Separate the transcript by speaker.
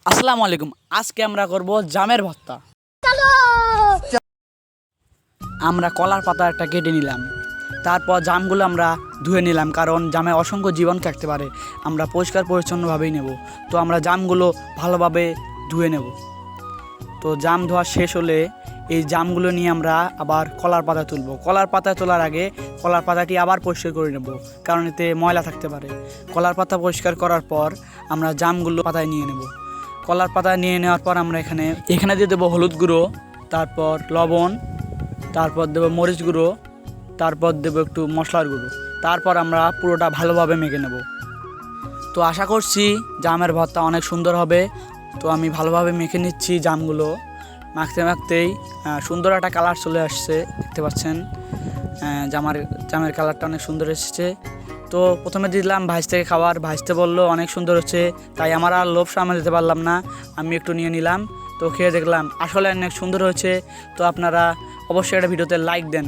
Speaker 1: আসসালামু আলাইকুম। আজকে আমরা করব জামের ভর্তা। আমরা কলার পাতা একটা কেটে নিলাম, তারপর জামগুলো আমরা ধুয়ে নিলাম, কারণ জামে অসংখ্য জীবাণু থাকতে পারে। আমরা পরিষ্কার পরিচ্ছন্নভাবেই নেব। তো আমরা জামগুলো ভালোভাবে ধুয়ে নেব। তো জাম ধোয়া শেষ হলে এই জামগুলো নিয়ে আমরা আবার কলার পাতা তুলব। কলার পাতা তোলার আগে কলার পাতাটি আবার পরিষ্কার করে নেব, কারণ এতে ময়লা থাকতে পারে। কলার পাতা পরিষ্কার করার পর আমরা জামগুলো পাতায় নিয়ে নেব। কলার পাতা নিয়ে নেওয়ার পর আমরা এখানে দিয়ে দেবো হলুদ গুঁড়ো, তারপর লবণ, তারপর দেবো মরিচ গুঁড়ো, তারপর দেবো একটু মশলার গুঁড়ো। তারপর আমরা পুরোটা ভালোভাবে মেখে নেব। তো আশা করছি জামের ভর্তা অনেক সুন্দর হবে। তো আমি ভালোভাবে মেখে নিচ্ছি জামগুলো। মাখতে মাখতেই সুন্দর একটা কালার চলে আসছে, দেখতে পাচ্ছেন। জামের কালারটা অনেক সুন্দর এসেছে। তো প্রথমে দিলাম ভাইস থেকে খাবার, ভাইসতে বললো অনেক সুন্দর হচ্ছে, তাই আমার আর লোভ সামলে দিতে পারলাম না, আমি একটু নিয়ে নিলাম। তো খেয়ে দেখলাম আসলে অনেক সুন্দর হয়েছে। তো আপনারা অবশ্যই একটা ভিডিওতে লাইক দেন।